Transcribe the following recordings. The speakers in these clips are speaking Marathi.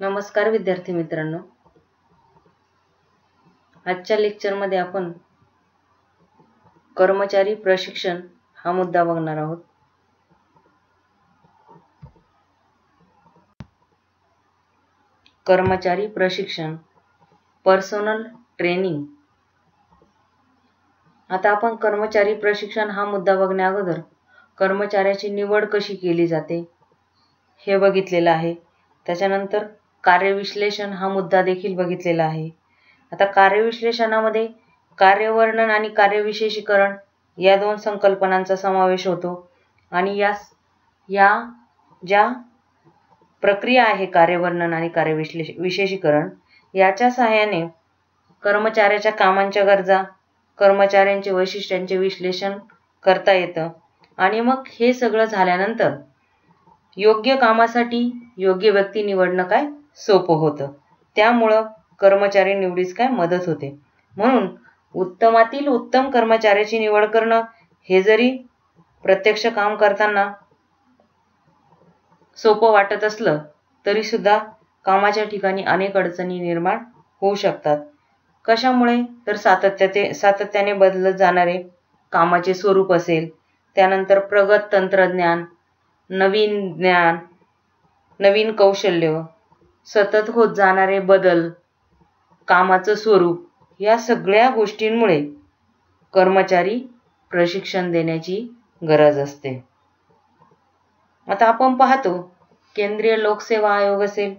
नमस्कार विद्यार्थी मित्रांनो, आजच्या लेक्चरमध्ये आपण कर्मचारी प्रशिक्षण हा मुद्दा बघणार आहोत। कर्मचारी प्रशिक्षण, पर्सनल ट्रेनिंग। आता आपण कर्मचारी प्रशिक्षण हा मुद्दा बघण्या अगोदर कर्मचाऱ्याची निवड कशी केली जाते हे बघितलेलं आहे। त्याच्यानंतर कार्यविश्लेषण हा मुद्दा देखील बघितलेला आहे। आता कार्यविश्लेषणामध्ये कार्यवर्णन आणि कार्यविशेषीकरण या दोन संकल्पनांचा समावेश होतो आणि या ज्या प्रक्रिया आहे कार्यवर्णन आणि कार्यविशेषीकरण याच्या सहाय्याने कर्मचाऱ्याच्या कामांच्या गरजा, कर्मचाऱ्यांचे वैशिष्ट्यांचे विश्लेषण करता येतं आणि मग हे सगळं झाल्यानंतर योग्य कामासाठी योग्य व्यक्ती निवडणं काय सोपं होतं। त्यामुळं कर्मचारी निवडीस काय मदत होते। म्हणून उत्तमातील उत्तम कर्मचाऱ्याची निवड करणं हे जरी प्रत्यक्ष काम करताना सोपं वाटत असलं तरी सुद्धा कामाच्या ठिकाणी अनेक अडचणी निर्माण होऊ शकतात। कशामुळे तर सातत्याने बदलत जाणारे कामाचे स्वरूप असेल, त्यानंतर प्रगत तंत्रज्ञान, नवीन ज्ञान, नवीन कौशल्य, सतत होत जाणारे बदल, कामाचं स्वरूप या सगळ्या गोष्टींमुळे कर्मचारी प्रशिक्षण देण्याची गरज असते। आता आपण पाहतो केंद्रीय लोकसेवा आयोग असेल,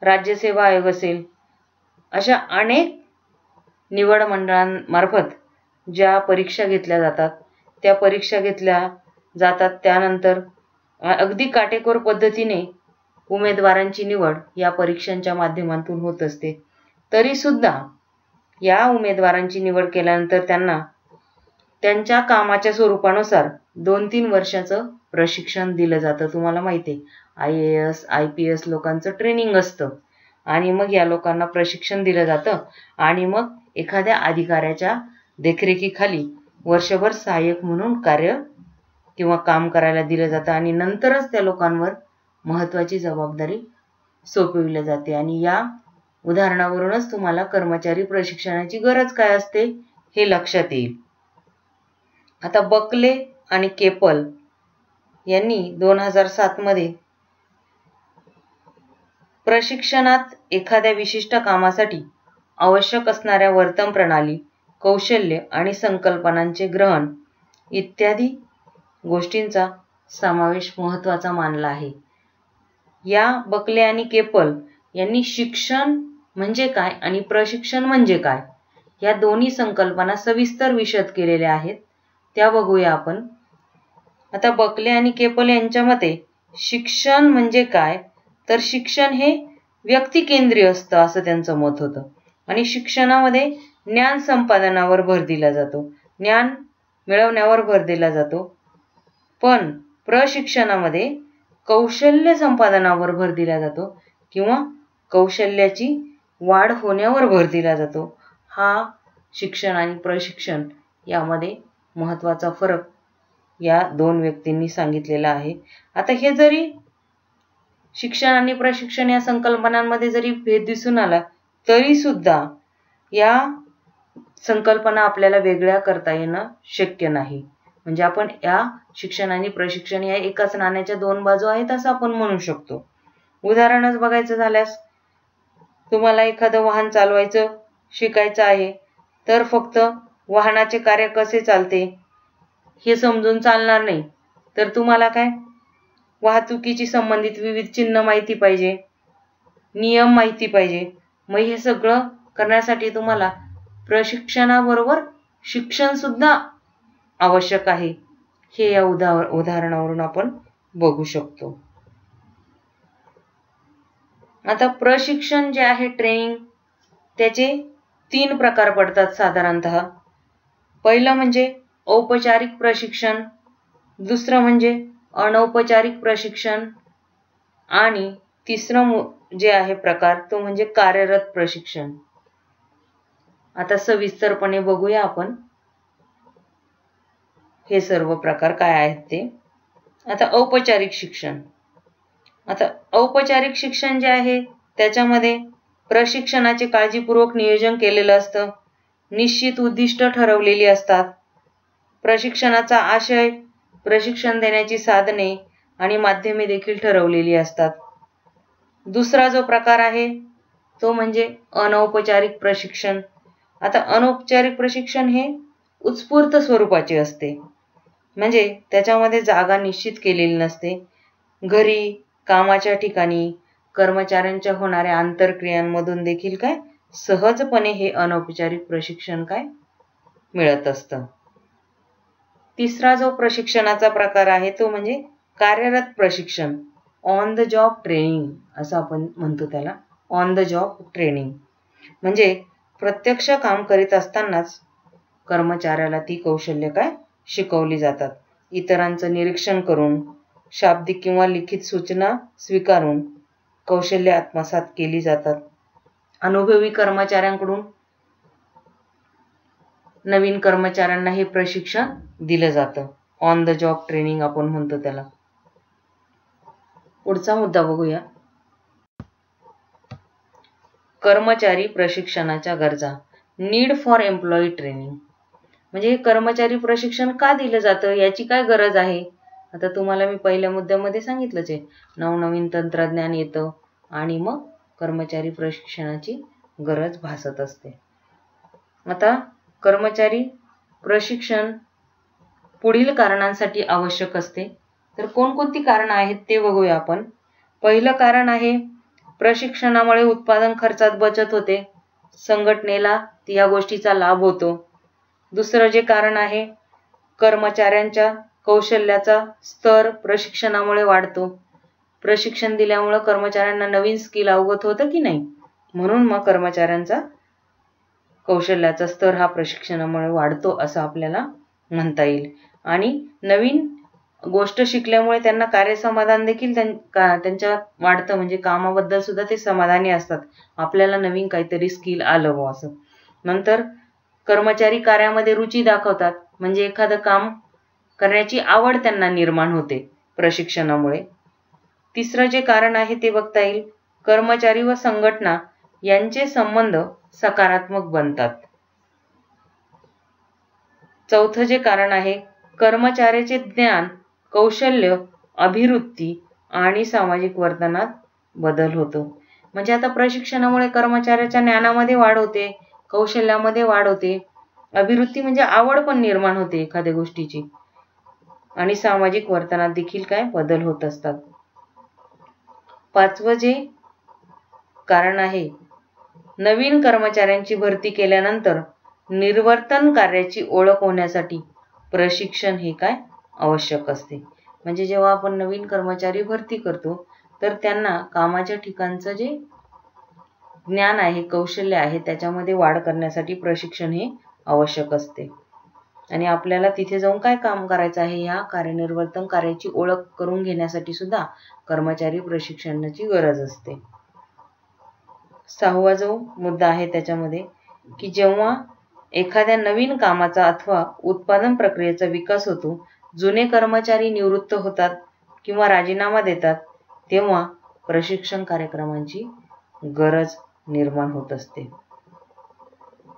राज्य सेवा आयोग असेल, अशा अनेक निवड मंडळांमार्फत ज्या परीक्षा घेतल्या जातात त्या परीक्षा घेतल्या जातात। त्यानंतर अगदी काटेकोर पद्धतीने उमेदवारांची निवड या परीक्षांच्या माध्यमातून होत असते। तरी सुद्धा या उमेदवारांची निवड केल्यानंतर त्यांना त्यांच्या कामाच्या स्वरूपानुसार 2-3 वर्षाचं प्रशिक्षण दिलं जातं। तुम्हाला माहिती आहे IAS IPS लोकांचं ट्रेनिंग असतं आणि मग या लोकांना प्रशिक्षण दिलं जातं आणि मग एखाद्या अधिकाऱ्याच्या देखरेखीखाली वर्षभर सहाय्यक म्हणून कार्य किंवा काम करायला दिलं जातं आणि नंतरच त्या लोकांवर महत्त्वाची जबाबदारी सोपविली जाते। आणि या उदाहरणावरूनच तुम्हाला कर्मचारी प्रशिक्षणाची गरज काय असते हे लक्षात येईल। आता बकले आणि केपल यांनी 2007 मध्ये प्रशिक्षणात एखाद्या विशिष्ट कामासाठी आवश्यक असणाऱ्या वर्तन प्रणाली, कौशल्य आणि संकल्पनांचे ग्रहण इत्यादी गोष्टींचा समावेश महत्त्वाचा मानला आहे। या बकले आणि केपल यांनी शिक्षण म्हणजे काय आणि प्रशिक्षण म्हणजे काय या दोन्ही संकल्पना सविस्तर विशद केलेल्या आहेत, त्या बघूया आपण। आता बकले आणि केपल यांच्या मते शिक्षण म्हणजे काय तर शिक्षण हे व्यक्तिकेंद्रीय असतं असं त्यांचं मत होतं आणि शिक्षणामध्ये ज्ञान संपादनावर भर दिला जातो, ज्ञान मिळवण्यावर भर दिला जातो। पण प्रशिक्षणामध्ये कौशल्य संपादनावर भर दिला जातो किंवा कौशल्याची वाढ होण्यावर भर दिला जातो। हा शिक्षण आणि प्रशिक्षण यामध्ये महत्त्वाचा फरक या दोन व्यक्तींनी सांगितलेला आहे। आता हे जरी शिक्षण आणि प्रशिक्षण या संकल्पनांमध्ये जरी भेद दिसून आला तरी सुद्धा या संकल्पना आपल्याला वेगळ्या करता येणं शक्य नाही। म्हणजे आपण या शिक्षण आणि प्रशिक्षण या एकाच नाण्याच्या दोन बाजू आहेत असं आपण म्हणू शकतो। उदाहरणच बघायचं झाल्यास तुम्हाला एखादं वाहन चालवायचं शिकायचं आहे तर फक्त वाहनाचे कार्य कसे चालते हे समजून चालणार नाही, तर तुम्हाला काय वाहतुकीची संबंधित विविध चिन्ह माहिती पाहिजे, नियम माहिती पाहिजे। मग हे सगळं करण्यासाठी तुम्हाला प्रशिक्षणाबरोबर शिक्षण सुद्धा आवश्यक आहे, हे या उदाहरणावरून आपण बघू शकतो। आता प्रशिक्षण जे आहे ट्रेनिंग त्याचे 3 प्रकार पडतात साधारणतः। पहिलं म्हणजे औपचारिक प्रशिक्षण, दुसरं म्हणजे अनौपचारिक प्रशिक्षण आणि तिसरं जे आहे प्रकार तो म्हणजे कार्यरत प्रशिक्षण। आता सविस्तरपणे बघूया आपण हे सर्व प्रकार काय आहेत ते। आता औपचारिक शिक्षण, आता औपचारिक शिक्षण जे आहे त्याच्यामध्ये प्रशिक्षणाचे काळजीपूर्वक नियोजन केलेलं असतं, निश्चित उद्दिष्ट ठरवलेली असतात, प्रशिक्षणाचा आशय, प्रशिक्षण देण्याची साधने आणि माध्यमे देखील ठरवलेली असतात. दुसरा जो प्रकार आहे तो म्हणजे अनौपचारिक प्रशिक्षण. आता अनौपचारिक प्रशिक्षण हे उत्स्फूर्त स्वरूपाचे असते, म्हणजे त्याच्यामध्ये जागा निश्चित केलेली नसते. घरी, कामाच्या ठिकाणी कर्मचाऱ्यांच्या होणाऱ्या आंतरक्रियांमधून देखील सहजपणे हे अनौपचारिक प्रशिक्षण मिळत असतं. तिसरा जो प्रशिक्षणाचा प्रकार आहे तो म्हणजे कार्यरत प्रशिक्षण, ऑन द जॉब ट्रेनिंग असं आपण म्हणतो त्याला. ऑन द जॉब ट्रेनिंग म्हणजे प्रत्यक्ष काम करीत असतानाच कर्मचाऱ्याला ती कौशल्य शिकवली जातात. इतरांचं निरीक्षण करून, शाब्दिक किंवा लिखित सूचना स्वीकारून कौशल्य आत्मसात केली जातात. अनुभवी कर्मचाऱ्यांकडून नवीन कर्मचाऱ्यांना हे प्रशिक्षण दिलं जातं. ऑन द जॉब ट्रेनिंग आपण म्हणतो त्याला. पुढचा मुद्दा बघूया. कर्मचारी प्रशिक्षणाच्या गरजा, नीड फॉर एम्प्लॉई ट्रेनिंग. म्हणजे हे कर्मचारी प्रशिक्षण का दिलं जातं, याची काय गरज आहे. आता तुम्हाला मी पहिल्या मुद्द्यामध्ये सांगितलंच आहे, नवनवीन तंत्रज्ञान येतं आणि मग कर्मचारी प्रशिक्षणाची गरज भासत असते. आता कर्मचारी प्रशिक्षण पुढील कारणांसाठी आवश्यक असते. तर कोणकोणती कारणं आहेत ते बघूया आपण. पहिलं कारण आहे प्रशिक्षणामुळे उत्पादन खर्चात बचत होते, संघटनेला या गोष्टीचा लाभ होतो. दुसरं जे कारण आहे, कर्मचाऱ्यांच्या कौशल्याचा स्तर प्रशिक्षणामुळे वाढतो. प्रशिक्षण दिल्यामुळे कर्मचाऱ्यांना नवीन स्किल अवगत होतं की नाही, म्हणून मग कर्मचाऱ्यांचा कौशल्याचा स्तर हा प्रशिक्षणामुळे वाढतो असं आपल्याला म्हणता येईल. आणि नवीन गोष्ट शिकल्यामुळे त्यांना कार्यसमाधान देखील त्यांच्या वाढतं, म्हणजे कामाबद्दल सुद्धा ते समाधानी असतात, आपल्याला नवीन काहीतरी स्किल आलं हो असं. नंतर कर्मचारी कार्यामध्ये रुची दाखवतात, म्हणजे एखादं काम करण्याची आवड त्यांना निर्माण होते प्रशिक्षणामुळे. तिसरं जे कारण आहे ते बघता येईल, कर्मचारी व संघटना यांचे संबंध सकारात्मक बनतात. चौथं जे कारण आहे, कर्मचाऱ्याचे ज्ञान, कौशल्य, अभिवृत्ती आणि सामाजिक वर्तनात बदल होतो. म्हणजे आता प्रशिक्षणामुळे कर्मचाऱ्याच्या ज्ञानामध्ये वाढ होते, कौशल्यामध्ये वाढ होते, अभिवृत्ती म्हणजे आवड पण निर्माण होते एखाद्या गोष्टीची, आणि सामाजिक वर्तनात देखील बदल होत असतात. पाचवं जे कारण आहे, नवीन कर्मचाऱ्यांची भरती केल्यानंतर निर्वर्तन कार्याची ओळख होण्यासाठी प्रशिक्षण हे आवश्यक असते. म्हणजे जेव्हा आपण नवीन कर्मचारी भरती करतो तर त्यांना कामाच्या ठिकाणचं जे ज्ञान आहे, कौशल्य आहे, त्याच्यामध्ये वाढ करण्यासाठी प्रशिक्षण हे आवश्यक असते. आणि आपल्याला तिथे जाऊन काय काम करायचं आहे, या कार्यनिर्वर्तन कार्याची ओळख करून घेण्यासाठी सुद्धा कर्मचारी प्रशिक्षणाची गरज असते. सहावा जो मुद्दा आहे त्याच्यामध्ये की जेव्हा एखाद्या नवीन कामाचा अथवा उत्पादन प्रक्रियेचा विकास होतो, जुने कर्मचारी निवृत्त होतात किंवा राजीनामा देतात, तेव्हा प्रशिक्षण कार्यक्रमांची गरज निर्माण होत असते.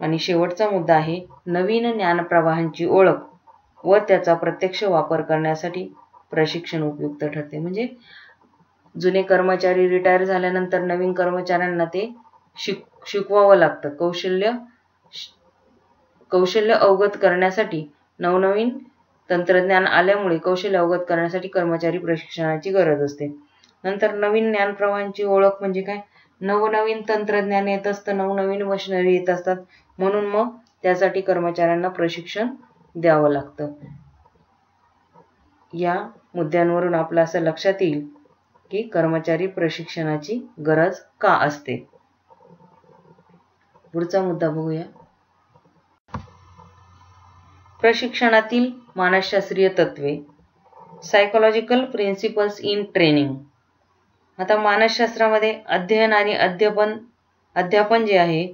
आणि शेवटचा मुद्दा आहे, नवीन ज्ञानप्रवाहांची ओळख व त्याचा प्रत्यक्ष वापर करण्यासाठी प्रशिक्षण उपयुक्त ठरते. म्हणजे जुने कर्मचारी रिटायर झाल्यानंतर नवीन कर्मचाऱ्यांना ते शिकवावं लागतं. कौशल्य अवगत करण्यासाठी, नवनवीन तंत्रज्ञान आल्यामुळे कौशल्य अवगत करण्यासाठी कर्मचारी प्रशिक्षणाची गरज असते. नंतर नवीन ज्ञानप्रवाहांची ओळख म्हणजे काय, नवनवीन तंत्रज्ञान येत असतं, नवनवीन मशिनरी येत असतात, म्हणून मग त्यासाठी कर्मचाऱ्यांना प्रशिक्षण द्यावं लागतं. या मुद्द्यांवरून आपलं असं लक्षात येईल की कर्मचारी प्रशिक्षणाची गरज का असते. पुढचा मुद्दा बघूया. प्रशिक्षणातील मानसशास्त्रीय तत्वे, सायकोलॉजिकल प्रिन्सिपल्स इन ट्रेनिंग. आता मानसशास्त्रामध्ये अध्ययन आणि अध्यापन जे आहे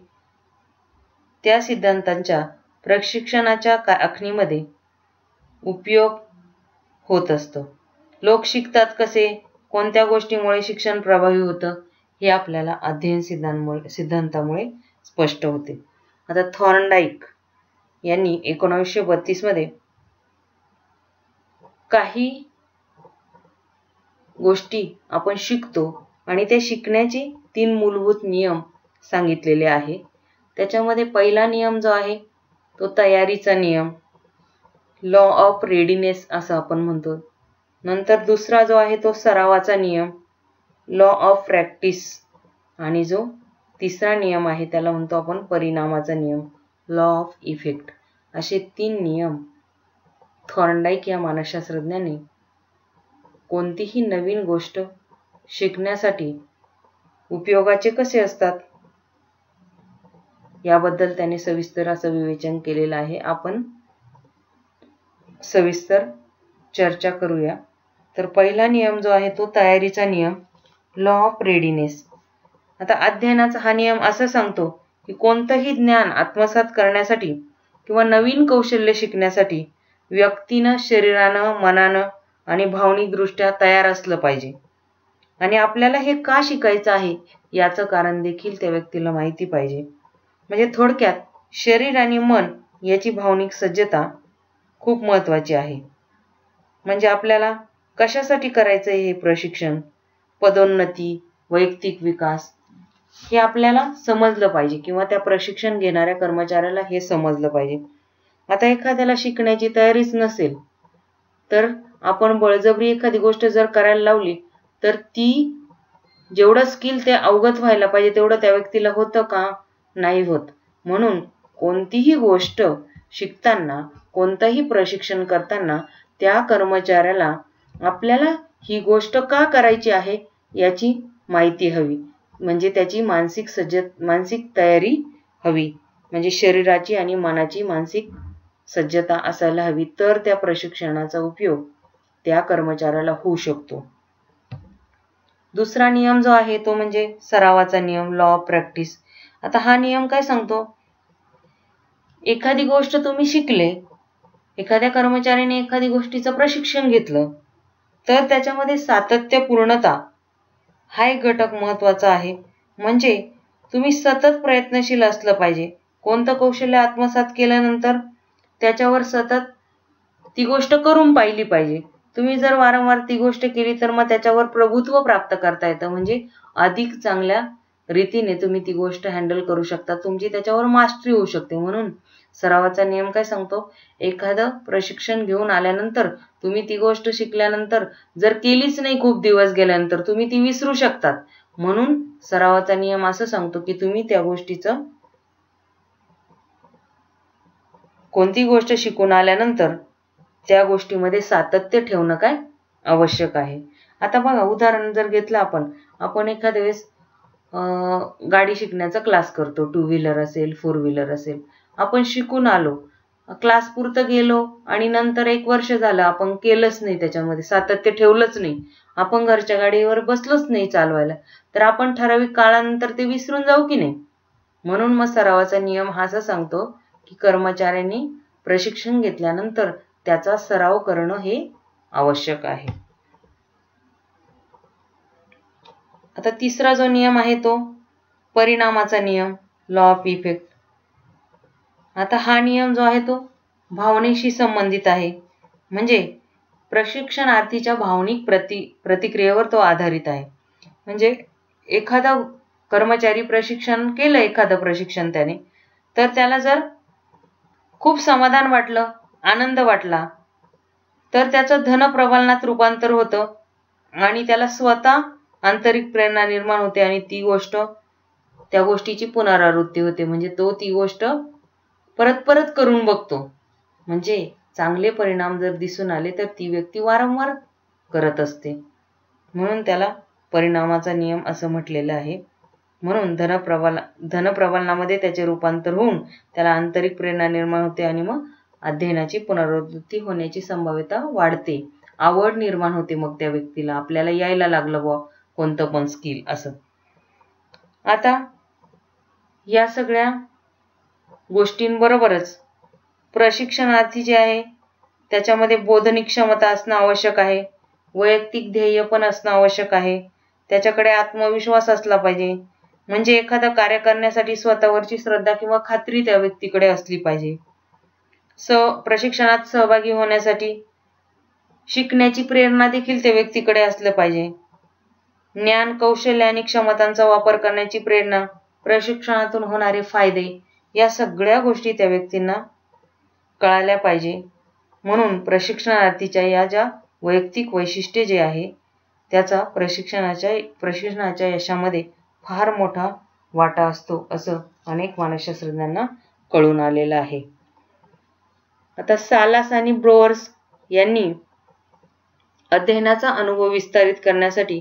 त्या सिद्धांतांच्या प्रशिक्षणाच्या आखणीमध्ये उपयोग होत असतो. लोक शिकतात कसे, कोणत्या गोष्टीमुळे शिक्षण प्रभावी होतं, हे आपल्याला अध्ययन सिद्धांतामुळे स्पष्ट होते. आता थॉर्नडाईक यांनी 1932 मध्ये काही गोष्टी आपण शिकतो आणि ते शिकण्याचे 3 मूलभूत नियम सांगितलेले आहे. त्याच्यामध्ये पहिला नियम जो आहे तो तयारीचा नियम, लॉ ऑफ रेडीनेस असं आपण म्हणतो. नंतर दुसरा जो आहे तो सरावाचा नियम, लॉ ऑफ प्रॅक्टिस, आणि जो तिसरा नियम आहे त्याला म्हणतो आपण परिणामाचा नियम, लॉ ऑफ इफेक्ट. असे 3 नियम थॉर्नडाईक या मानसशास्त्रज्ञाने कोणतीही नवीन गोष्ट शिकण्यासाठी उपयोगाचे कसे असतात याबद्दल त्याने सविस्तर असं विवेचन केलेलं आहे. आपण सविस्तर चर्चा करूया. तर पहिला नियम जो आहे तो तयारीचा नियम, लॉ ऑफ रेडीनेस. आता अध्ययनाचा हा नियम असं सांगतो की कोणतंही ज्ञान आत्मसात करण्यासाठी किंवा नवीन कौशल्य शिकण्यासाठी व्यक्तीनं शरीरानं, मनानं आणि भावनिकदृष्ट्या तयार असलं पाहिजे. आणि आपल्याला हे का शिकायचं आहे याचं कारण देखील त्या व्यक्तीला माहिती पाहिजे. म्हणजे थोडक्यात शरीर आणि मन याची भावनिक सज्जता खूप महत्त्वाची आहे. म्हणजे आपल्याला कशासाठी करायचं हे प्रशिक्षण, पदोन्नती, वैयक्तिक विकास हे आपल्याला समजलं पाहिजे किंवा त्या प्रशिक्षण घेणाऱ्या कर्मचाऱ्याला हे समजलं पाहिजे. आता एखाद्याला शिकण्याची तयारीच नसेल तर आपण बळजबरी एखादी गोष्ट जर करायला लावली तर ती जेवढं स्किल ते अवगत व्हायला पाहिजे तेवढं त्या व्यक्तीला होतं का? नाही होत. म्हणून कोणतीही गोष्ट शिकताना, कोणतंही प्रशिक्षण करताना त्या कर्मचाऱ्याला आपल्याला ही गोष्ट का करायची आहे याची माहिती हवी. म्हणजे त्याची मानसिक तयारी हवी. म्हणजे शरीराची आणि मनाची मानसिक सज्जता असायला हवी. तर त्या प्रशिक्षणाचा उपयोग त्या कर्मचाऱ्याला होऊ शकतो. दुसरा नियम जो आहे तो म्हणजे सरावाचा नियम, लॉ ऑफ प्रॅक्टिस. आता हा नियम काय सांगतो? एखादी गोष्ट तुम्ही शिकले, एखाद्या कर्मचाऱ्याने एखादी गोष्टीचं प्रशिक्षण घेतलं तर त्याच्यामध्ये सातत्यपूर्णता हा एक घटक महत्त्वाचा आहे. म्हणजे तुम्ही सतत प्रयत्नशील असलं पाहिजे. कोणतं कौशल्य आत्मसात केल्यानंतर त्याच्यावर सतत ती गोष्ट करून पाहिली पाहिजे. तुम्ही जर वारंवार ती गोष्ट केली तर मग त्याच्यावर प्रभुत्व प्राप्त करता येतं. म्हणजे अधिक चांगल्या रीतीने तुम्ही ती गोष्ट हँडल करू शकता, तुमची त्याच्यावर मास्टरी होऊ शकते. म्हणून सरावाचा नियम काय सांगतो? एखादं प्रशिक्षण घेऊन आल्यानंतर तुम्ही ती गोष्ट शिकल्यानंतर जर केलीच नाही खूप दिवस गेल्यानंतर तुम्ही ती विसरू शकतात. म्हणून सरावाचा नियम असं सांगतो की तुम्ही त्या गोष्टीचं, कोणती गोष्ट शिकून आल्यानंतर त्या गोष्टीमध्ये सातत्य ठेवणं काय आवश्यक आहे. आता बघा, उदाहरण जर घेतलं आपण एखाद्या वेळेस गाडी शिकण्याचा क्लास करतो, 2 व्हीलर असेल, 4 व्हीलर असेल. आपण शिकून आलो, क्लास पुरतं गेलो आणि नंतर 1 वर्ष झालं आपण केलंच नाही, त्याच्यामध्ये सातत्य ठेवलंच नाही, आपण घरच्या गाडीवर बसलोच नाही चालवायला, तर आपण ठराविक काळानंतर ते विसरून जाऊ की नाही. म्हणून मग सरावाचा नियम हा असं सांगतो की कर्मचाऱ्यांनी प्रशिक्षण घेतल्यानंतर त्याचा सराव करणं हे आवश्यक आहे. आता तिसरा जो नियम आहे तो परिणामाचा नियम, लॉ ऑफ इफेक्ट. आता हा नियम जो आहे तो भावनेशी संबंधित आहे. म्हणजे प्रशिक्षणार्थीच्या भावनिक प्रतिक्रियेवर तो आधारित आहे. म्हणजे एखादा कर्मचारी प्रशिक्षण केलं, एखादं प्रशिक्षण त्याने, तर त्याला जर खूप समाधान वाटलं, आनंद वाटला, तर त्याचं धनप्रवालनात रूपांतर होतं आणि त्याला स्वतः आंतरिक प्रेरणा निर्माण होते आणि त्या गोष्टीची पुनरावृत्ती होते. म्हणजे तो ती गोष्ट परत परत करून बघतो. म्हणजे चांगले परिणाम जर दिसून आले तर ती व्यक्ती वारंवार करत असते. म्हणून त्याला परिणामाचा नियम असं म्हटलेलं आहे. म्हणून धनप्रवालनामध्ये त्याचे रूपांतर होऊन त्याला आंतरिक प्रेरणा निर्माण होते आणि मग अध्ययनाची पुनरावृत्ती होण्याची संभाव्यता वाढते. आवड निर्माण होते मग त्या व्यक्तीला, आपल्याला यायला लागलं बुवा कोणतं पण स्किल असं. आता या सगळ्या गोष्टींबरोबरच प्रशिक्षणार्थी जे आहे त्याच्यामध्ये बोधनिक क्षमता असणं आवश्यक आहे, वैयक्तिक ध्येय पण असणं आवश्यक आहे, त्याच्याकडे आत्मविश्वास असला पाहिजे, म्हणजे एखादं कार्य करण्यासाठी स्वतःवरची श्रद्धा किंवा खात्री त्या व्यक्तीकडे असली पाहिजे. प्रशिक्षणात सहभागी होण्यासाठी शिकण्याची प्रेरणा देखील त्या व्यक्तीकडे असलं पाहिजे. ज्ञान, कौशल्य आणि क्षमतांचा वापर करण्याची प्रेरणा, प्रशिक्षणातून होणारे फायदे, या सगळ्या गोष्टी त्या व्यक्तींना कळाल्या पाहिजे. म्हणून प्रशिक्षणार्थीच्या या ज्या वैयक्तिक वैशिष्ट्ये जे आहे त्याचा प्रशिक्षणाच्या यशामध्ये फार मोठा वाटा असतो, असं अनेक मानसशास्त्रज्ञांना कळून आलेलं आहे. आता सालास आणि ब्रोअर्स यांनी अध्ययनाचा अनुभव विस्तारित करण्यासाठी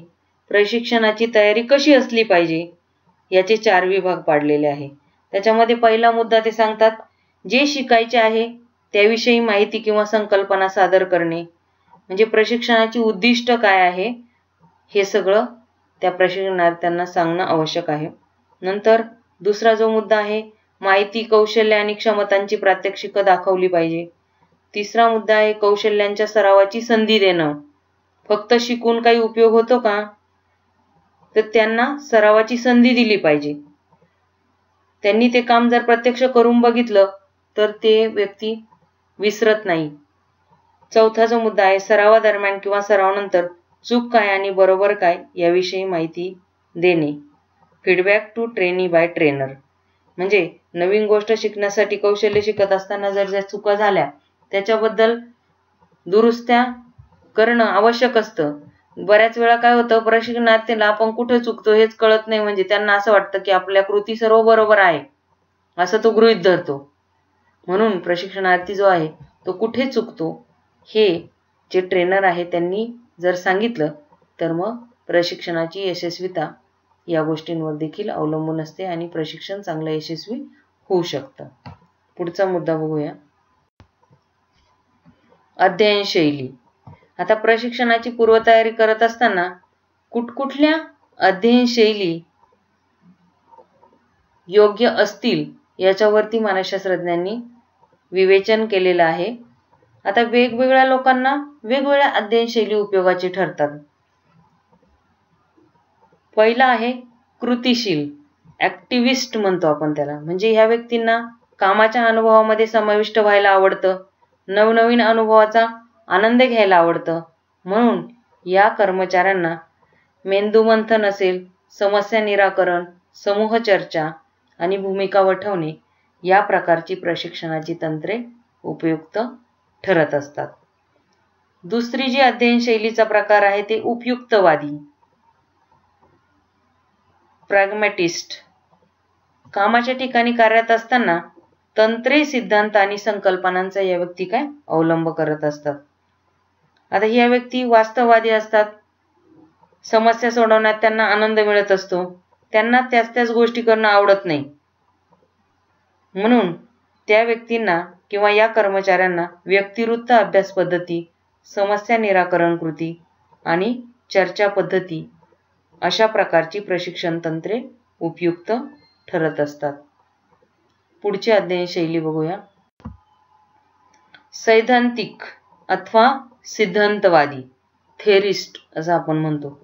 प्रशिक्षणाची तयारी कशी असली पाहिजे याचे 4 विभाग पाडलेले आहे. त्याच्यामध्ये पहिला मुद्दा ते सांगतात, जे शिकायचे आहे त्याविषयी माहिती किंवा संकल्पना सादर करणे, म्हणजे प्रशिक्षणाची उद्दिष्ट काय आहे हे सगळं त्या प्रशिक्षणार्थ्यांना सांगणं आवश्यक आहे. नंतर दुसरा जो मुद्दा आहे, माहिती, कौशल्य आणि क्षमतांची प्रात्यक्षिकं दाखवली पाहिजे. तिसरा मुद्दा आहे, कौशल्यांच्या सरावाची संधी देणं. फक्त शिकून काही उपयोग होतो का, तर त्यांना सरावाची संधी दिली पाहिजे. त्यांनी ते काम जर प्रत्यक्ष करून बघितलं तर ते व्यक्ती विसरत नाही. चौथा जो मुद्दा आहे, सरावादरम्यान किंवा सरावानंतर चूक काय आणि बरोबर काय याविषयी माहिती देणे. Feedback to trainee by trainer, म्हणजे नवीन गोष्ट शिकण्यासाठी कौशल्य शिकत असताना जर ज्या चुका झाल्या त्याच्याबद्दल दुरुस्त्या करणं आवश्यक असतं. बऱ्याच वेळा काय होतं, प्रशिक्षणार्थीला आपण कुठे चुकतो हेच कळत नाही, म्हणजे त्यांना असं वाटतं की आपल्या कृती सर्व बरोबर आहे असं तो गृहीत धरतो. म्हणून प्रशिक्षणार्थी जो आहे तो कुठे चुकतो हे जे ट्रेनर आहे त्यांनी जर सांगितलं तर मग प्रशिक्षणाची यशस्वीता या गोष्टींवर देखील अवलंबून असते आणि प्रशिक्षण चांगलं यशस्वी होऊ शकतं. पुढचा मुद्दा बघूया, अध्ययन शैली. आता प्रशिक्षणाची पूर्वतयारी करत असताना कुठकुठल्या अध्ययन शैली योग्य असतील याच्यावरती मानसशास्त्रज्ञांनी विवेचन केलेलं आहे. आता वेगवेगळ्या लोकांना वेगवेगळ्या अध्ययन शैली उपयोगाची ठरतात. पहिला आहे कृतिशील, ऍक्टिव्हिस्ट म्हणतो आपण त्याला, म्हणजे ह्या व्यक्तींना कामाच्या अनुभवामध्ये समाविष्ट व्हायला आवडतं, नवनवीन अनुभवाचा आनंद घ्यायला आवडतं. म्हणून या कर्मचाऱ्यांना मेंदूमंथन असेल, समस्या निराकरण, समूह चर्चा आणि भूमिका वठवणे या प्रकारची प्रशिक्षणाची तंत्रे उपयुक्त ठरत असतात. दुसरी जी अध्ययन शैलीचा प्रकार आहे ते उपयुक्तवादी, प्रॅग्मॅटिस्ट. कामाच्या ठिकाणी कार्यरत असताना तंत्रे, सिद्धांत आणि संकल्पनांचा या व्यक्ती काय अवलंब करत असतात. आता या व्यक्ती वास्तववादी असतात. समस्या सोडवण्यात त्यांना आनंद मिळत असतो, त्यांना त्याच गोष्टी करणं आवडत नाही. म्हणून त्या व्यक्तींना किंवा या कर्मचाऱ्यांना व्यक्तिवृत्त अभ्यास पद्धती, समस्या निराकरण कृती आणि चर्चा पद्धती अशा प्रकारची प्रशिक्षण तंत्रे उपयुक्त ठरत असतात. पुढची अध्ययन शैली बघूया, सैद्धांतिक अथवा सिद्धांतवादी, थेरिस्ट असं आपण म्हणतो.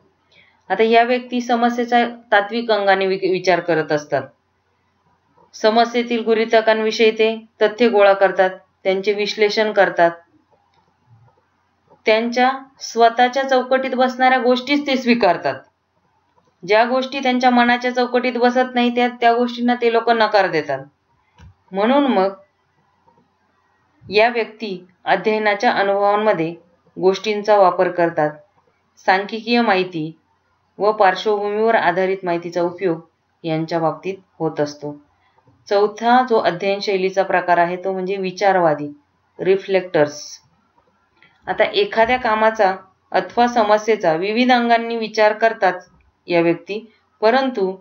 आता या व्यक्ती समस्येचा तात्विक अंगाने विचार करत असतात. समस्येतील गृहीतकांविषयी ते तथ्य गोळा करतात, त्यांचे विश्लेषण करतात. त्यांच्या स्वतःच्या चौकटीत बसणाऱ्या गोष्टीच ते स्वीकारतात. ज्या गोष्टी त्यांच्या मनाच्या चौकटीत बसत नाही त्या गोष्टींना ते लोक नकार देतात. म्हणून मग या व्यक्ती अध्ययनाच्या अनुभवांमध्ये गोष्टींचा वापर करतात. सांख्यिकीय माहिती व पार्श्वभूमीवर आधारित माहितीचा उपयोग यांच्या बाबतीत होत असतो. चौथा जो अध्ययन शैलीचा प्रकार आहे तो म्हणजे विचारवादी, रिफ्लेक्टर्स. आता एखाद्या कामाचा अथवा समस्येचा विविध अंगांनी विचार करतात या व्यक्ती, परंतु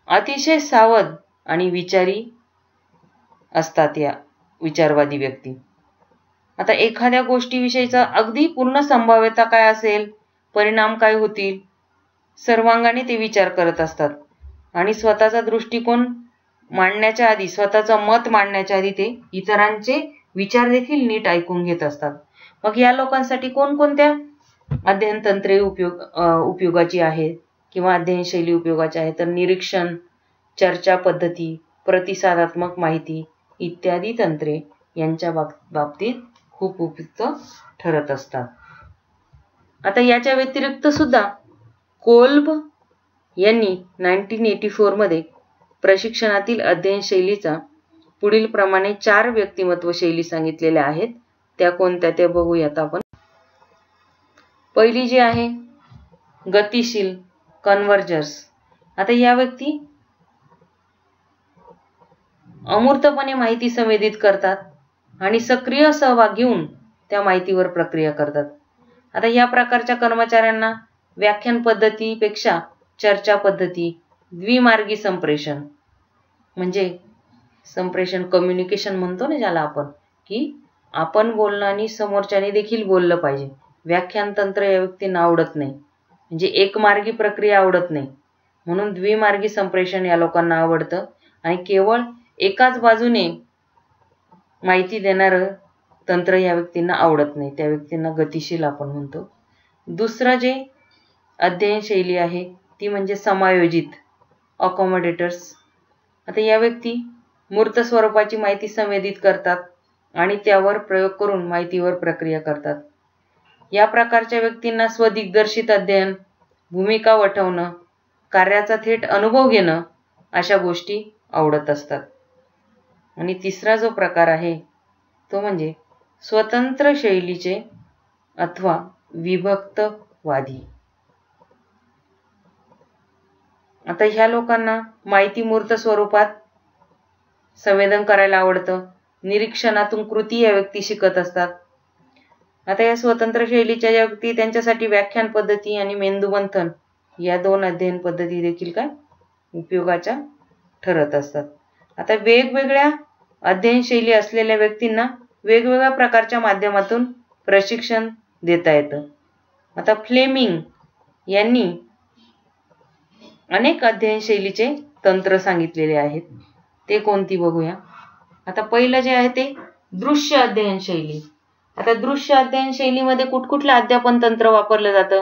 अतिशय सावध आणि विचारी असतात या विचारवादी व्यक्ती. आता एखाद्या गोष्टीविषयीचा अगदी पूर्ण संभाव्यता काय असेल, परिणाम काय होतील, सर्वांगाने ते विचार करत असतात आणि स्वतःचा दृष्टिकोन मांडण्याच्या आधी, स्वतःचं मत मांडण्याच्या आधी ते इतरांचे विचार देखील नीट ऐकून घेत असतात. मग या लोकांसाठी कोणकोणत्या अध्ययन तंत्रे उपयोगाची आहेत किंवा अध्ययन शैली उपयोगाच्या आहे तर निरीक्षण, चर्चा पद्धती, प्रतिसादात्मक माहिती इत्यादी तंत्रे यांच्या बाबतीत खूप उपयुक्त ठरत असतात. आता याच्या व्यतिरिक्त सुद्धा कोल्ब यांनी 1984 मध्ये प्रशिक्षणातील अध्ययन शैलीचा पुढील प्रमाणे 4 व्यक्तिमत्व शैली सांगितलेल्या आहेत. त्या कोणत्या ते बघूयात आपण. पहिली जी आहे गतिशील कन्व्हर्जर्स. आता या व्यक्ती अमूर्तपणे माहिती संवेदित करतात आणि सक्रिय सहभाग घेऊन त्या माहितीवर प्रक्रिया करतात. आता या प्रकारच्या कर्मचाऱ्यांना व्याख्यान पद्धतीपेक्षा चर्चा पद्धती, द्विमार्गी संप्रेषण म्हणजे संप्रेषण कम्युनिकेशन म्हणतो ना ज्याला आपण, की आपण बोलणं आणि समोरच्याने देखील बोललं पाहिजे. व्याख्यान तंत्र या व्यक्तींना आवडत नाही, म्हणजे एकमार्गी प्रक्रिया आवडत नाही, म्हणून द्विमार्गी संप्रेषण या लोकांना आवडतं. आणि केवळ एकाच बाजूने माहिती देणारं तंत्र या व्यक्तींना आवडत नाही, त्या व्यक्तींना गतिशील आपण म्हणतो. दुसरं जे अध्ययन शैली आहे ती म्हणजे समायोजित अकोमोडेटर्स. आता या व्यक्ती मूर्त स्वरूपाची माहिती संवेदित करतात आणि त्यावर प्रयोग करून माहितीवर प्रक्रिया करतात. या प्रकारच्या व्यक्तींना स्वदिग्दर्शित अध्ययन, भूमिका वठवणं, कार्याचा थेट अनुभव घेणं अशा गोष्टी आवडत असतात. आणि तिसरा जो प्रकार आहे तो म्हणजे स्वतंत्र शैलीचे अथवा विभक्तवादी. आता ह्या लोकांना माहिती मूर्त स्वरूपात संवेदन करायला आवडतं. निरीक्षणातून कृती या व्यक्ती शिकत असतात. आता या स्वतंत्र शैलीच्या या व्यक्ती त्यांच्यासाठी व्याख्यान पद्धती आणि मेंदूमंथन या 2 अध्ययन पद्धती देखील काय उपयोगाच्या ठरत असतात. आता वेगवेगळ्या अध्ययन शैली असलेल्या व्यक्तींना वेगवेगळ्या प्रकारच्या माध्यमातून प्रशिक्षण देता येतं. आता फ्लेमिंग यांनी अनेक अध्ययन शैलीचे तंत्र सांगितलेले आहेत. ते कोणती बघूया. आता पहिलं जे आहे ते दृश्य अध्ययन शैली. आता दृश्य अध्ययन शैलीमध्ये कुठकुठलं अध्यापन तंत्र वापरलं जातं.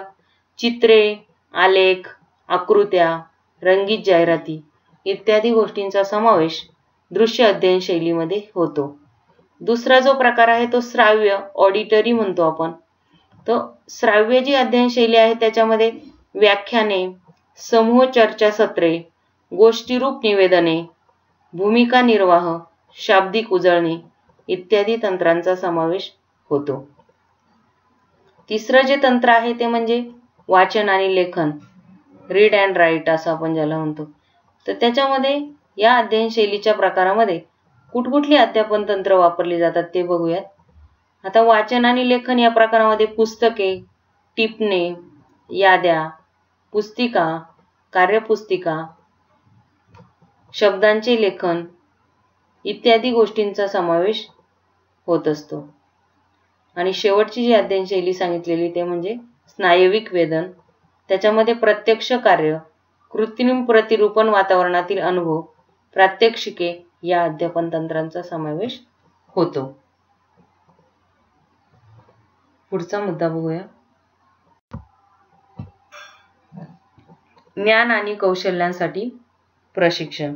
चित्रे, आलेख, आकृत्या, रंगीत जाहिराती इत्यादी गोष्टींचा समावेश दृश्य अध्ययन शैलीमध्ये होतो. दुसरा जो प्रकार आहे तो श्राव्य ऑडिटरी म्हणतो आपण. तो श्राव्य जी अध्ययन शैली आहे त्याच्यामध्ये व्याख्याने, समूह चर्चासत्रे, गोष्टीरूप निवेदने, भूमिका निर्वाह, शाब्दिक उजळणी इत्यादी तंत्रांचा समावेश होतो. तिसरं जे तंत्र आहे ते म्हणजे वाचन आणि लेखन, रीड अँड राईट असं आपण ज्याला म्हणतो. तर त्याच्यामध्ये या अध्ययन शैलीच्या प्रकारामध्ये कुठकुठली अध्यापन तंत्र वापरली जातात ते बघूयात. आता वाचन आणि लेखन या प्रकारामध्ये पुस्तके, टिपणे, याद्या, पुस्तिका, कार्यपुस्तिका, शब्दांचे लेखन इत्यादी गोष्टींचा समावेश होत असतो. आणि शेवटची जी अध्ययन शैली सांगितलेली ते म्हणजे स्नायविक वेदन. त्याच्यामध्ये प्रत्यक्ष कार्य, कृत्रिम प्रतिरूपण, वातावरणातील अनुभव, प्रात्यक्षिके या अध्यापन तंत्रांचा समावेश होतो. पुढचा मुद्दा बघूया. ज्ञान आणि कौशल्यांसाठी प्रशिक्षण.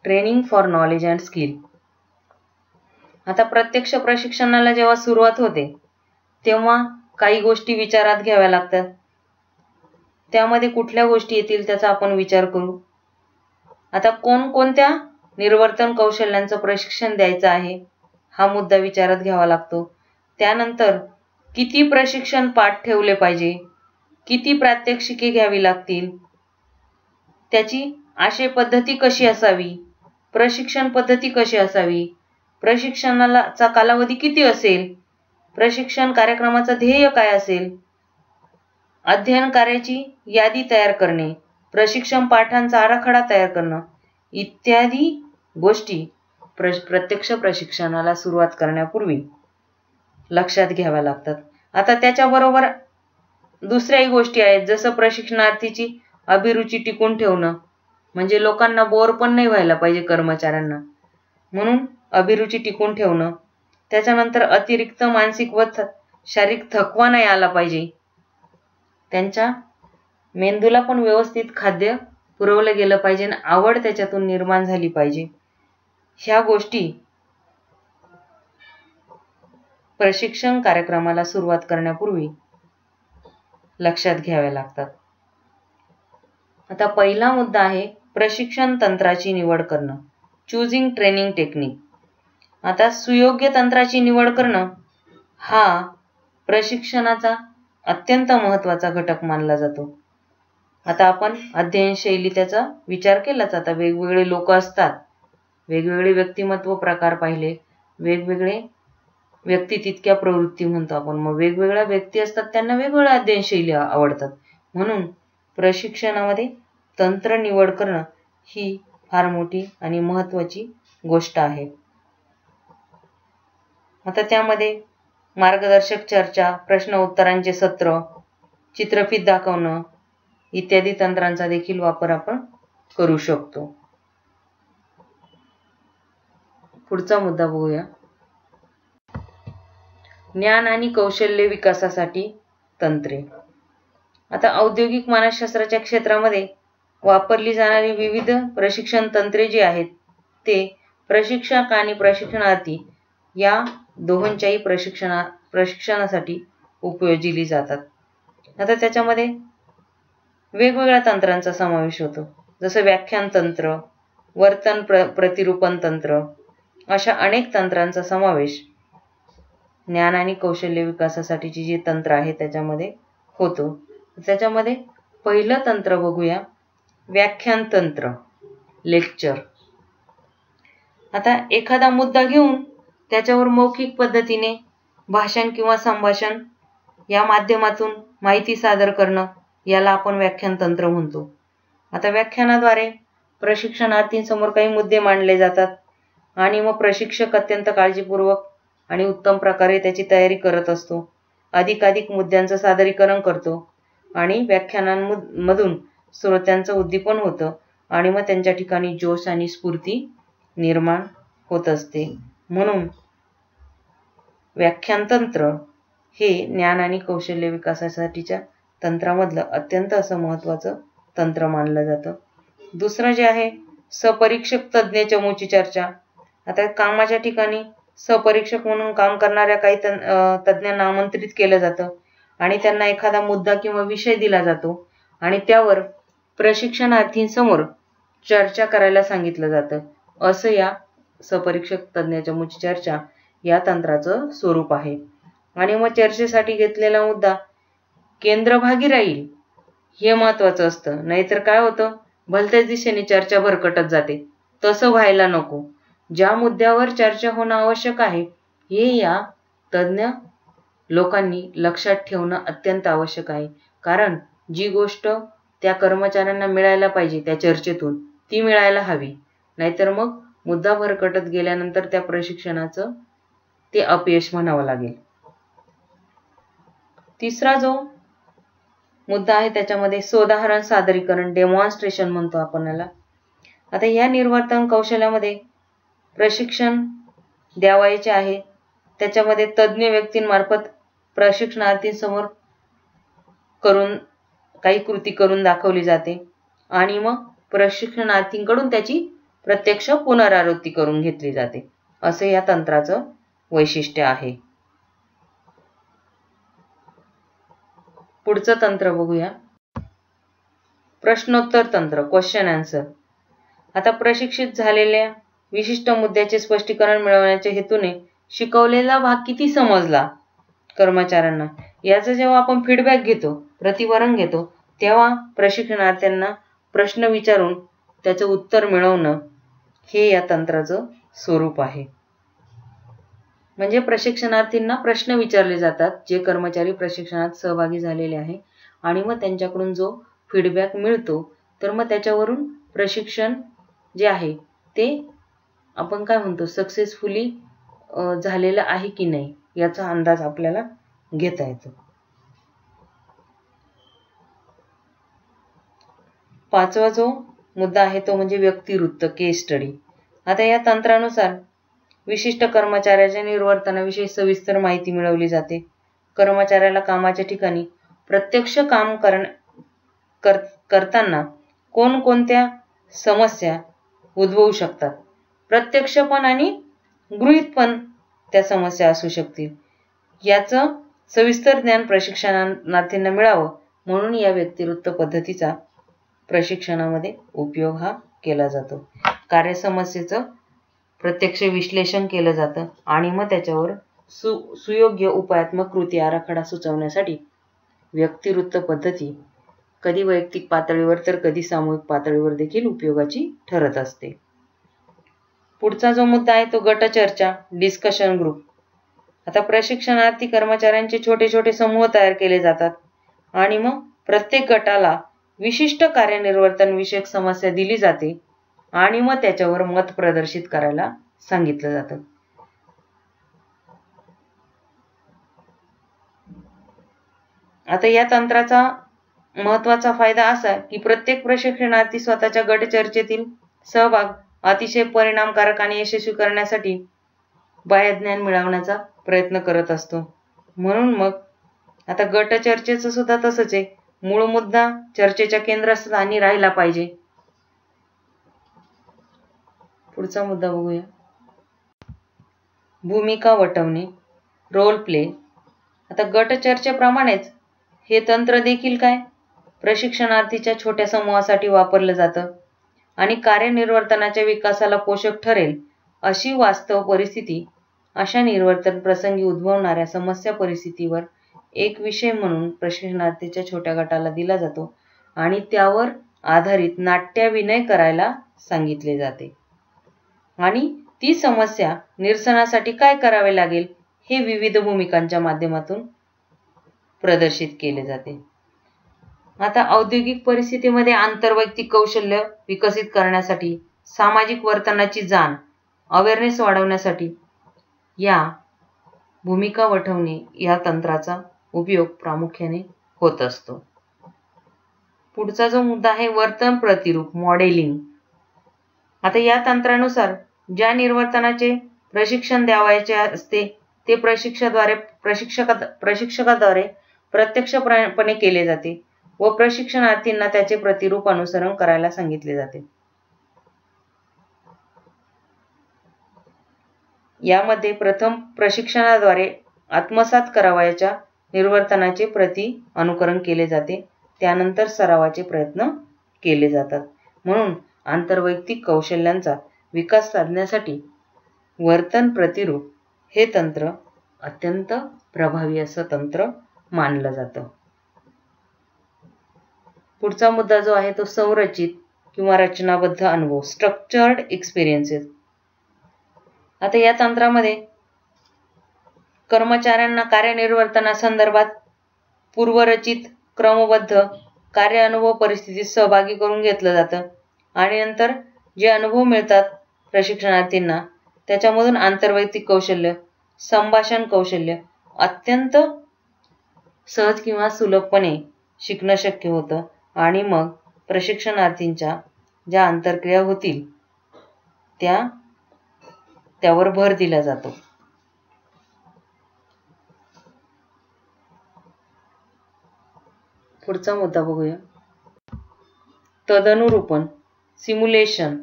Training for knowledge and skill. आता प्रत्यक्ष प्रशिक्षणाला जेव्हा सुरुवात होते तेव्हा काही गोष्टी विचारात घ्याव्या लागतात. त्यामध्ये कुठल्या गोष्टी येतील त्याचा आपण विचार करू. आता कोणकोणत्या निर्वर्तन कौशल्यांचं प्रशिक्षण द्यायचं आहे हा मुद्दा विचारात घ्यावा लागतो. त्यानंतर किती प्रशिक्षण पाठ ठेवले पाहिजे, किती प्रात्यक्षिके घ्यावी लागतील, त्याची आशय पद्धती कशी असावी, प्रशिक्षण पद्धती कशी असावी, प्रशिक्षणाचा कालावधी किती असेल, प्रशिक्षण कार्यक्रमाचं ध्येय काय असेल, अध्ययन कार्याची यादी तयार करणे, प्रशिक्षण पाठांचा आराखडा तयार करणं इत्यादी गोष्टी प्रत्यक्ष प्रशिक्षणाला सुरुवात करण्यापूर्वी लक्षात घ्याव्या लागतात. आता त्याच्याबरोबर दुसऱ्याही गोष्टी आहेत, जसं प्रशिक्षणार्थीची अभिरुची टिकून ठेवणं, म्हणजे लोकांना बोर पण नाही व्हायला पाहिजे कर्मचाऱ्यांना, म्हणून अभिरुची टिकून ठेवणं. त्याच्यानंतर अतिरिक्त मानसिक व शारीरिक थकवा नाही आला पाहिजे, त्यांच्या मेंदूला पण व्यवस्थित खाद्य पुरवलं गेलं पाहिजे आणि आवड त्याच्यातून निर्माण झाली पाहिजे. ह्या गोष्टी प्रशिक्षण कार्यक्रमाला सुरुवात करण्यापूर्वी लक्षात घ्याव्या लागतात. आता पहिला मुद्दा आहे प्रशिक्षण तंत्राची निवड करणं, चूजिंग ट्रेनिंग टेक्निक. आता सुयोग्य तंत्राची निवड करणं हा प्रशिक्षणाचा अत्यंत महत्त्वाचा घटक मानला जातो. आता आपण अध्ययन शैली त्याचा विचार केलाच. आता वेगवेगळे लोक असतात, वेगवेगळे व्यक्तिमत्व प्रकार पाहिले, वेगवेगळे व्यक्ती तितक्या प्रवृत्ती म्हणतो आपण. मग वेगवेगळ्या व्यक्ती असतात, त्यांना वेगवेगळ्या अध्ययन शैली आवडतात. म्हणून प्रशिक्षणामध्ये तंत्र निवड करणं ही फार मोठी आणि महत्त्वाची गोष्ट आहे. आता त्यामध्ये मार्गदर्शक चर्चा, प्रश्न उत्तरांचे सत्र, चित्रफित दाखवणं इत्यादी तंत्रांचा देखील वापर आपण करू शकतो. पुढचा मुद्दा बघूया. ज्ञान आणि कौशल्य विकासासाठी तंत्रे. आता औद्योगिक मानसशास्त्राच्या क्षेत्रामध्ये वापरली जाणारी विविध प्रशिक्षण तंत्रे जी आहेत ते प्रशिक्षक आणि प्रशिक्षणार्थी या दोहोंच्याही प्रशिक्षणासाठी उपयोजिली जातात. आता त्याच्यामध्ये वेगवेगळ्या तंत्रांचा समावेश होतो, जसं व्याख्यान तंत्र, वर्तन प्रतिरूपण तंत्र, अशा अनेक तंत्रांचा समावेश ज्ञान आणि कौशल्य विकासासाठीची जी तंत्र आहे त्याच्यामध्ये होतो. त्याच्यामध्ये पहिलं तंत्र बघूया, व्याख्यान तंत्र, लेक्चर. आता एखादा मुद्दा घेऊन त्याच्यावर मौखिक पद्धतीने भाषण किंवा संभाषण या माध्यमातून माहिती सादर करणं याला आपण व्याख्यान तंत्र म्हणतो. आता व्याख्यानाद्वारे प्रशिक्षणार्थींसमोर काही मुद्दे मांडले जातात आणि मग प्रशिक्षक अत्यंत काळजीपूर्वक आणि उत्तम प्रकारे त्याची तयारी करत असतो. अधिकाधिक मुद्द्यांचं सादरीकरण करतो आणि व्याख्यानांमधून श्रोत्यांचं उद्दीपन होतं आणि मग त्यांच्या ठिकाणी जोश आणि स्फूर्ती निर्माण होत असते. म्हणून व्याख्यान तंत्र हे ज्ञान आणि कौशल्य विकासासाठीच्या तंत्रामधलं अत्यंत असं महत्त्वाचं तंत्र मानलं जातं. दुसरं जे आहे सपरीक्षक तज्ज्ञ चमूची चर्चा. आता कामाच्या ठिकाणी सपरीक्षक म्हणून काम करणाऱ्या काही तज्ज्ञांना आमंत्रित केलं जातं आणि त्यांना एखादा मुद्दा किंवा विषय दिला जातो आणि त्यावर प्रशिक्षणार्थींसमोर चर्चा करायला सांगितलं जातं. असं या सपरीक्षक तज्ज्ञ चमूची चर्चा या तंत्राचं स्वरूप आहे. आणि मग चर्चेसाठी घेतलेला मुद्दा केंद्रभागी राहील हे महत्त्वाचं असतं. नाहीतर काय होतं, भलत्याच दिशेने चर्चा भरकटत जाते. तसं व्हायला नको. ज्या मुद्द्यावर चर्चा होणं आवश्यक आहे हे या तज्ज्ञ लोकांनी लक्षात ठेवणं अत्यंत आवश्यक आहे. कारण जी गोष्ट त्या कर्मचाऱ्यांना मिळायला पाहिजे त्या चर्चेतून ती मिळायला हवी. नाहीतर मग मुद्दा भरकटत गेल्यानंतर त्या प्रशिक्षणाचं ते अपयश म्हणावं लागेल. तिसरा जो मुद्दा आहे त्याच्यामध्ये सोदाहरण सादरीकरण, डेमॉन्स्ट्रेशन म्हणतो आपण याला. आता या निर्वर्तन कौशल्यामध्ये प्रशिक्षण द्यावायचे आहे त्याच्यामध्ये तज्ज्ञ व्यक्तींमार्फत प्रशिक्षणार्थींसमोर काही कृती करून दाखवली जाते आणि मग प्रशिक्षणार्थींकडून त्याची प्रत्यक्ष पुनरावृत्ती करून घेतली जाते. असं या तंत्राचं वैशिष्ट्य आहे. पुढचं तंत्र बघूया, प्रश्नोत्तर तंत्र, क्वेश्चन आन्सर. आता प्रशिक्षित झालेल्या विशिष्ट मुद्द्याचे स्पष्टीकरण मिळवण्याच्या हेतूने शिकवलेला भाग किती समजला कर्मचाऱ्यांना याचा जेव्हा आपण फीडबॅक घेतो, प्रतिवरण घेतो, तेव्हा प्रशिक्षणार्थ्यांना प्रश्न विचारून त्याचं उत्तर मिळवणं हे या तंत्राचं स्वरूप आहे. म्हणजे प्रशिक्षणार्थींना प्रश्न विचारले जातात जे कर्मचारी प्रशिक्षणात सहभागी झालेले आहे आणि मग त्यांच्याकडून जो फीडबॅक मिळतो तर मग त्याच्यावरून प्रशिक्षण जे आहे ते आपण काय म्हणतो सक्सेसफुली झालेलं आहे की नाही याचा अंदाज आपल्याला घेता येतो. पाचवा जो मुद्दा आहे तो म्हणजे व्यक्तिवृत्त, केस स्टडी. आता या तंत्रानुसार विशिष्ट कर्मचाऱ्याच्या निर्वर्तनाविषयी सविस्तर माहिती मिळवली जाते. कर्मचाऱ्याला कामाच्या ठिकाणी प्रत्यक्ष काम करताना कोणकोणत्या समस्या उद्भवू शकतात. प्रत्यक्ष पण आणि गृहीत पण त्या समस्या असू शकतील. याचं सविस्तर ज्ञान प्रशिक्षणार्थींना मिळावं म्हणून या व्यक्तिवृत्त पद्धतीचा प्रशिक्षणामध्ये उपयोग हा केला जातो. कार्यसमस्येचं प्रत्यक्ष विश्लेषण केलं जातं आणि मग त्याच्यावर सुयोग्य उपायात्मक कृती आराखडा सुचवण्यासाठी व्यक्तिवृत्त पद्धती कधी वैयक्तिक पातळीवर तर कधी सामूहिक पातळीवर देखील उपयोगाची ठरत असते. पुढचा जो मुद्दा आहे तो गटचर्चा, डिस्कशन ग्रुप. आता प्रशिक्षणार्थी कर्मचाऱ्यांचे छोटे छोटे समूह तयार केले जातात आणि मग प्रत्येक गटाला विशिष्ट कार्यनिर्वर्तन विषयक समस्या दिली जाते आणि मग त्याच्यावर मत प्रदर्शित करायला सांगितलं जातं. आता या तंत्राचा महत्त्वाचा फायदा असा की प्रत्येक प्रशिक्षणार्थी स्वतःच्या गट चर्चेतील सहभाग अतिशय परिणामकारक आणि यशस्वी करण्यासाठी बाह्य ज्ञान मिळवण्याचा प्रयत्न करत असतो. म्हणून मग आता गट चर्चेचं सुद्धा तसंच आहे. मूळ मुद्दा चर्चेच्या केंद्रस्थानी राहिला पाहिजे. पुढचा मुद्दा बघूया. भूमिका वटवणे, रोल प्ले. आता गट चर्चेप्रमाणेच हे तंत्र देखील काय प्रशिक्षणार्थीच्या छोट्या समूहासाठी वापरलं जातं आणि कार्यनिर्वर्तनाच्या विकासाला पोषक ठरेल अशी वास्तव परिस्थिती, अशा निर्वर्तन प्रसंगी उद्भवणाऱ्या समस्या परिस्थितीवर एक विषय म्हणून प्रशिक्षणार्थीच्या छोट्या गटाला दिला जातो आणि त्यावर आधारित नाट्याभिनय करायला सांगितले जाते आणि ती समस्या निरसनासाठी काय करावे लागेल हे विविध भूमिकांच्या माध्यमातून प्रदर्शित केले जाते. आता औद्योगिक परिस्थितीमध्ये आंतरवैयक्तिक कौशल्य विकसित करण्यासाठी, सामाजिक वर्तनाची जाण, अवेअरनेस वाढवण्यासाठी या भूमिका वठवणे या तंत्राचा उपयोग प्रामुख्याने होत असतो. पुढचा जो मुद्दा आहे वर्तन प्रतिरूप, मॉडेलिंग. आता या तंत्रानुसार ज्या निर्वर्तनाचे प्रशिक्षण द्यावयाचे असते ते प्रशिक्षकाद्वारे प्रत्यक्षपणे केले जाते व प्रशिक्षणार्थींना त्याचे प्रतिरूप अनुसरण करायला सांगितले जाते. यामध्ये प्रथम प्रशिक्षणाद्वारे आत्मसात करावयाच्या निर्वर्तनाचे अनुकरण केले जाते. त्यानंतर सरावाचे प्रयत्न केले जातात. म्हणून आंतरवैयक्तिक कौशल्यांचा विकास साधण्यासाठी वर्तन प्रतिरूप हे तंत्र अत्यंत प्रभावी असं तंत्र मानलं जातं. पुढचा मुद्दा जो आहे तो संरचित किंवा रचनाबद्ध अनुभव, स्ट्रक्चर्ड एक्सपिरियन्सेस. आता या तंत्रामध्ये कर्मचाऱ्यांना कार्यनिर्वर्तनासंदर्भात पूर्वरचित क्रमबद्ध कार्य अनुभव परिस्थितीत सहभागी करून घेतलं जातं आणि नंतर जे अनुभव मिळतात प्रशिक्षणार्थींना त्याच्यामधून आंतरवैयक्तिक कौशल्य, संभाषण कौशल्य अत्यंत सहज किंवा सुलभपणे शिकणं शक्य होतं आणि मग प्रशिक्षणार्थींच्या ज्या आंतरक्रिया होतील त्यावर भर दिला जातो. पुढचा मुद्दा बघूया. तदनुरूपण, सिम्युलेशन.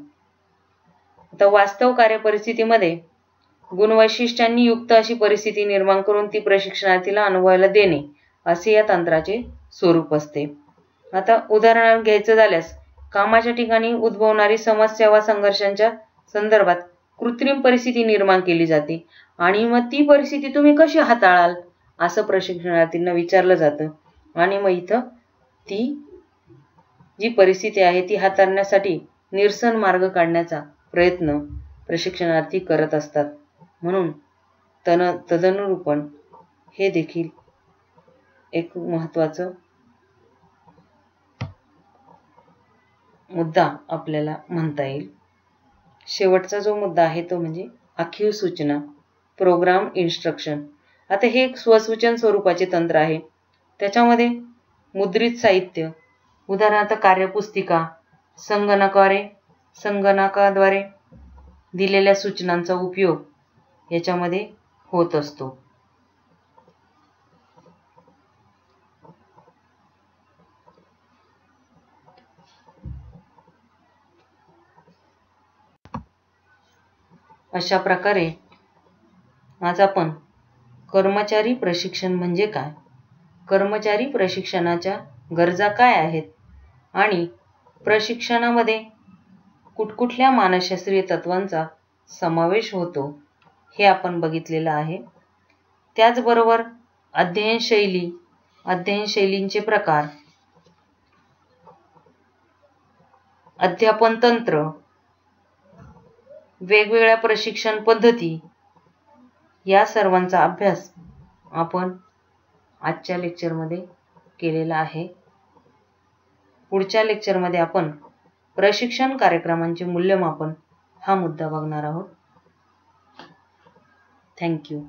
आता वास्तव कार्यपरिस्थितीमध्ये गुणवैशिष्ट्यांनी युक्त अशी परिस्थिती निर्माण करून ती प्रशिक्षणार्थीला अनुभवायला देणे असे या तंत्राचे स्वरूप असते. आता उदाहरण घ्यायचं झाल्यास कामाच्या ठिकाणी उद्भवणारी समस्या व संघर्षांच्या संदर्भात कृत्रिम परिस्थिती निर्माण केली जाते आणि मग ती परिस्थिती तुम्ही कशी हाताळाल असं प्रशिक्षणार्थींना विचारलं जातं आणि मग इथं ती जी परिस्थिती आहे ती हाताळण्यासाठी निरसन मार्ग काढण्याचा प्रयत्न प्रशिक्षणार्थी करत असतात. म्हणून तदनुरूपण हे देखील एक महत्त्वाचं मुद्दा आपल्याला म्हणता येईल. शेवटचा जो मुद्दा आहे तो म्हणजे आखीव सूचना, प्रोग्राम इन्स्ट्रक्शन. आता हे एक स्वसूचन स्वरूपाचे तंत्र आहे. त्याच्यामध्ये मुद्रित साहित्य, उदाहरणार्थ कार्यपुस्तिका, संगणकाद्वारे दिलेल्या सूचनांचा उपयोग याच्यामध्ये होत असतो. अशा प्रकारे आज आपण कर्मचारी प्रशिक्षण म्हणजे काय, कर्मचारी प्रशिक्षणाच्या गरजा काय आहेत आणि प्रशिक्षणामध्ये कुठकुठल्या मानसशास्त्रीय तत्वांचा समावेश होतो हे आपण बघितलेलं आहे. त्याचबरोबर अध्ययनशैलींचे प्रकार, अध्यापन तंत्र, वेगवेगळ्या प्रशिक्षण पद्धती या सर्वांचा अभ्यास आपण आजच्या लेक्चरमध्ये केलेला आहे. पुढच्या लेक्चरमध्ये आपण प्रशिक्षण कार्यक्रमांचे मूल्यमापन हा मुद्दा बघणार आहोत. थँक्यू.